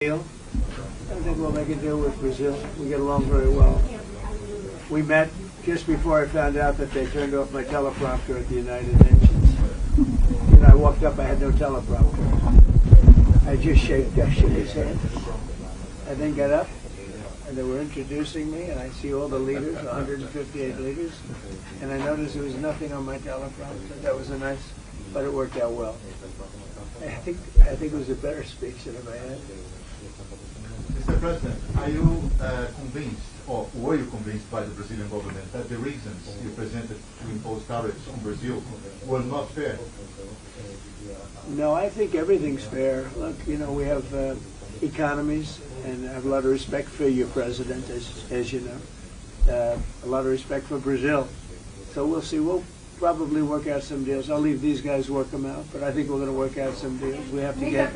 deal. I think we'll make a deal with Brazil. We get along very well. We met just before I found out that they turned off my teleprompter at the United Nations. And I walked up, I had no teleprompter. I just shook his hand. I then got up, and they were introducing me, and I see all the leaders, 158 leaders, and I noticed there was nothing on my teleprompter. That was a nice, but it worked out well. I think it was a better speech than I had. Mr. President, are you convinced, or were you convinced by the Brazilian government that the reasons you presented to impose tariffs on Brazil were not fair? No, I think everything's fair. Look, you know, we have economies, and I have a lot of respect for your president, as you know. A lot of respect for Brazil. So we'll see. We'll probably work out some deals. I'll leave these guys work them out, but I think we're going to work out some deals. We have to get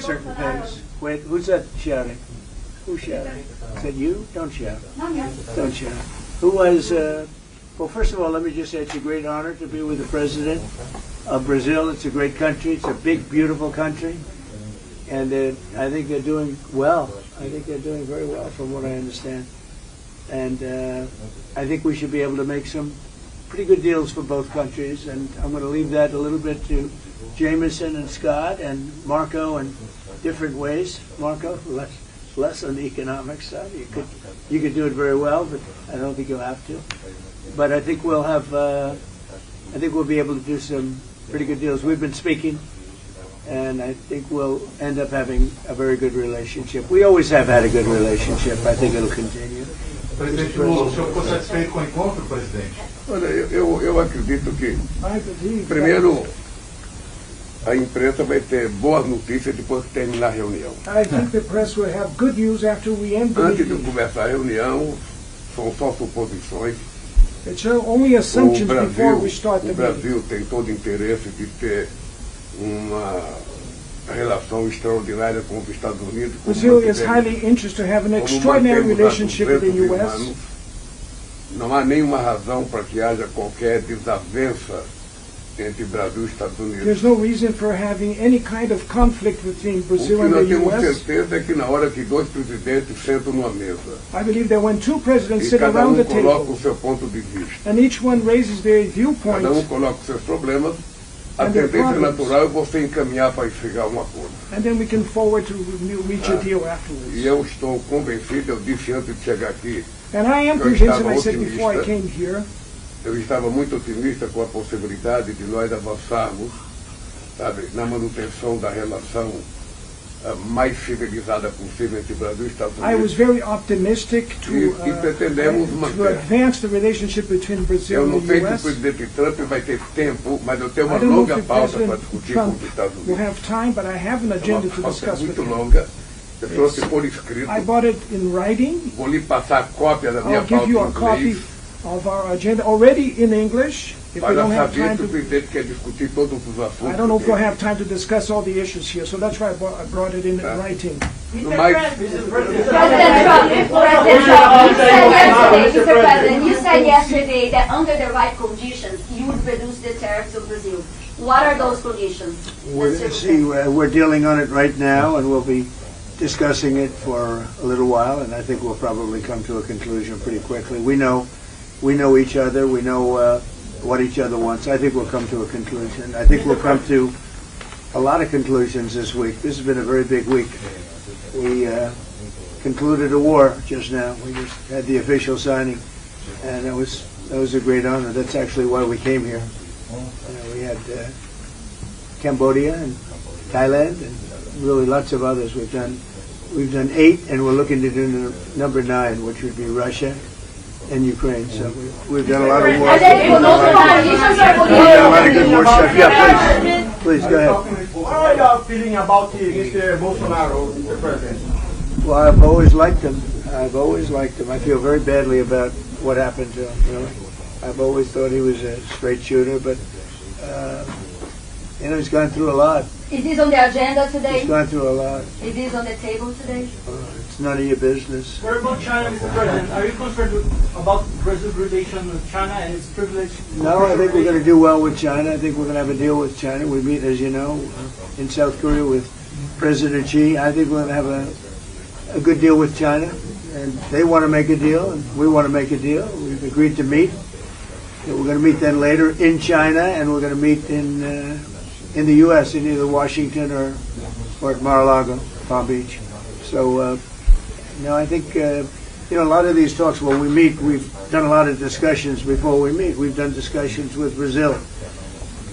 certain things. Wait, who's that shouting? Who's shouting? Is that you? Don't shout. Don't shout. Who was? Well, first of all, let me just say it's a great honor to be with the president of Brazil. It's a great country. It's a big, beautiful country, and I think they're doing well. I think they're doing very well, from what I understand. And I think we should be able to make some pretty good deals for both countries. And I'm going to leave that a little bit to Jameson and Scott and Marco in different ways. Marco, less on the economic side. You could do it very well, but I don't think you'll have to. But I think we'll have. I think we'll be able to do some pretty good deals. We've been speaking, and I think we'll end up having a very good relationship. We always have had a good relationship. I think it'll continue. Presidente Lula, o senhor ficou satisfeito com o encontro, presidente? Olha, eu acredito que, primeiro, a imprensa vai ter boas notícias depois que terminar a reunião. I think the press will have good news after we end the Antes de meeting. começar a reunião, são só suposições. It's only assumptions before we start the O meeting. Brasil tem todo interesse de ter uma relação extraordinária com os Estados Unidos. Brazil is highly interested to have an extraordinary relationship with the U.S. Não há nenhuma razão para que haja qualquer desavença entre Brasil e Estados Unidos. There's no reason for having any kind of conflict between O que Brazil and nós the temos U.S. certeza é que na hora que dois presidentes sentam numa mesa I believe that when two presidents e sit cada around the coloca table o seu ponto de vista, and each one raises their cada viewpoint, coloca os seus problemas, a And their tendência problems. natural é você encaminhar para chegar a um acordo. and then we can forward to reach a deal afterwards. E eu estou convencido, eu disse antes de chegar aqui, And I am Eu convinced, and estava I said before I otimista. came here, eu estava muito otimista com a possibilidade de nós avançarmos, sabe, na manutenção da relação mais civilizada possível entre Brasil e Estados I was Unidos. very optimistic E pretendemos to manter. advance the relationship between Brazil Eu não and sei the se o U.S. presidente Trump vai ter tempo, mas eu tenho I uma don't know longa if the pauta para President discutir com Trump os Estados will Unidos. have time, but I have an É agenda uma to pauta discuss with muito him. longa. Eu trouxe por escrito. I bought it in writing. Vou lhe passar a cópia da minha I'll give pauta you em a copy inglês. of our agenda already in English. If we Para don't have saber time que o to, presidente quer discutir todos os assuntos. I don't know if we'll dele. have time to discuss all the issues here, so that's why I brought it in writing. No mais, President Trump, Mr. President, you said yesterday that under the right conditions, you would reduce the tariffs to Brazil. What are those conditions? We're dealing on it right now, and we'll be discussing it for a little while, and I think we'll probably come to a conclusion pretty quickly. We know each other. We know what each other wants. I think we'll come to a conclusion. I think we'll come to a lot of conclusions this week. This has been a very big week. We concluded a war just now. We just had the official signing, and that was a great honor. That's actually why we came here. We had Cambodia and Thailand and really lots of others. We've done 8, and we're looking to do number 9, which would be Russia and Ukraine. So we've done a lot of work. Are they promotional conditions or We've done a lot of good work stuff. Yeah, please go ahead. What are your feeling about Mr. Bolsonaro, Mr. President? Well, I've always liked him. I feel very badly about what happened to him. Really, I've always thought he was a straight shooter, but he's gone through a lot. Is this on the agenda today? He's gone through a lot. Is this on the table today? It's none of your business. What about China, Mr. President? Are you concerned about Brazil's relation with China and its privilege? No, I think we're going to do well with China. I think we're going to have a deal with China. We meet, as you know, in South Korea with President Xi. I think we're going to have a good deal with China, and they want to make a deal, and we want to make a deal. We've agreed to meet. We're going to meet then later in China, and we're going to meet in the U.S. in either Washington or at Mar-a-Lago, Palm Beach. So, I think a lot of these talks when we meet, we've done a lot of discussions before we meet. We've done discussions with Brazil.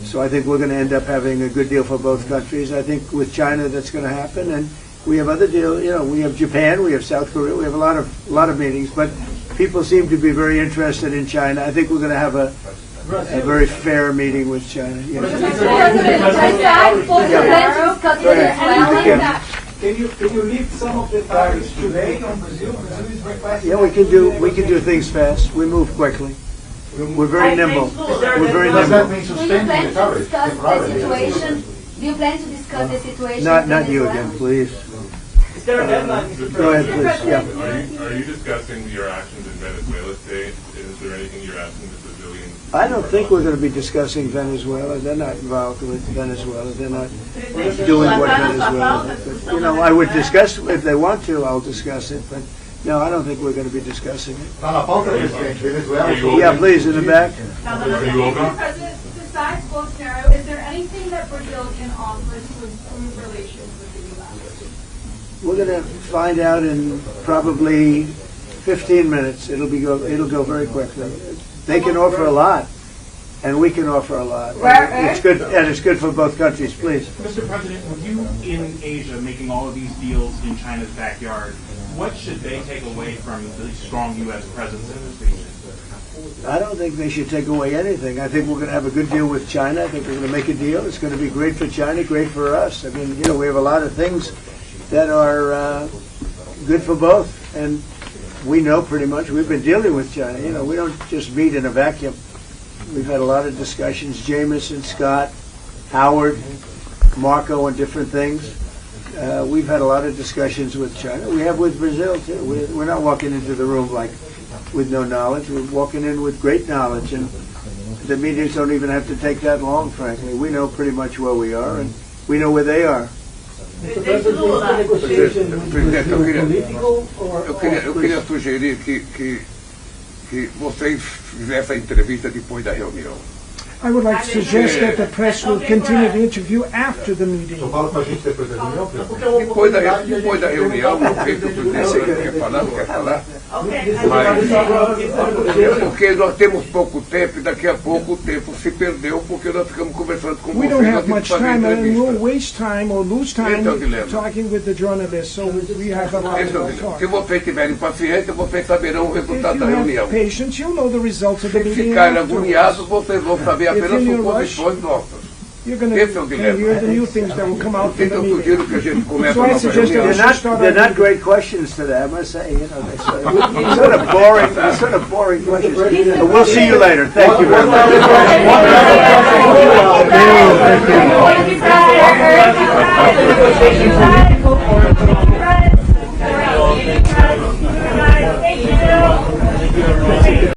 So I think we're going to end up having a good deal for both countries. I think with China that's going to happen, and we have other deals. We have Japan, we have South Korea, we have a lot of meetings. But people seem to be very interested in China. I think we're going to have a very fair meeting with China. Yes. Can you leave some of the tariffs today on Brazil? Brazil is requesting. Yeah, we can do things fast. We move quickly. We're very nimble. We're very Does that nimble. mean Do you suspending plan the to tariffs discuss the temporarily? situation? Do you plan to discuss the situation? Not in you Venezuela? again, please. Is there a deadline, Mr. Go ahead, President? please. Yeah. Are you discussing your actions in Venezuela today? Is there anything you're asking the Brazilians? I don't think we're going to be discussing Venezuela. They're not involved with Venezuela. They're not doing what Venezuela does. But, I would discuss if they want to. I'll discuss it. But no, I don't think we're going to be discussing it. Está na pauta, presidente. Venezuela. Yeah, please, in the back. Are you open? President, besides Bolsonaro, is there anything that Brazil can offer to improve relations with the U.S.? We're going to find out in probably 15 minutes. It'll go very quickly. They can offer a lot, and we can offer a lot. It's good, and it's good for both countries. Please. Mr. President, with you in Asia making all of these deals in China's backyard, what should they take away from the strong U.S. presence in this region? I don't think they should take away anything. I think we're going to have a good deal with China. I think we're going to make a deal. It's going to be great for China, great for us. I mean, we have a lot of things that are good for both, and we know pretty much. We've been dealing with China. We don't just meet in a vacuum. We've had a lot of discussions. Jameson, Scott, Howard, Marco, and different things. We've had a lot of discussions with China. We have with Brazil too. We're not walking into the room with no knowledge. We're walking in with great knowledge, and the meetings don't even have to take that long. Frankly, we know pretty much where we are, and we know where they are. Mr. President, is the negotiation with Presidente, Brazil political or eu queria sugerir que vocês fizessem a entrevista depois da reunião. I would like to suggest that the press will continue the interview after the meeting. Só fala com a gente depois da reunião, presidente. Depois da reunião, não sei se o presidente quer falar, não quer falar. Porque nós temos pouco tempo e daqui a pouco o tempo se perdeu porque nós ficamos conversando com We vocês. don't have nós much temos que fazer time and we'll entrevista. waste time or lose time Esse é o dilema. talking with the journalists, so we have a lot Esse é o of dilema. talk. Se vocês tiverem paciência, vocês saberão o If resultado da you reunião. have patience, you'll know the results of the Se meeting ficarem agoniados, afterwards. vocês vão saber apenas If you're in a suposições nossas. You're going Esse é o to dilema. hear the new things that will come out from the Então, eu meeting. sugiro que a gente comece So a I nossa suggest that we reunião. should They're not great questions today, I must say. They're sort of boring questions. But we'll see you later. Thank you very much.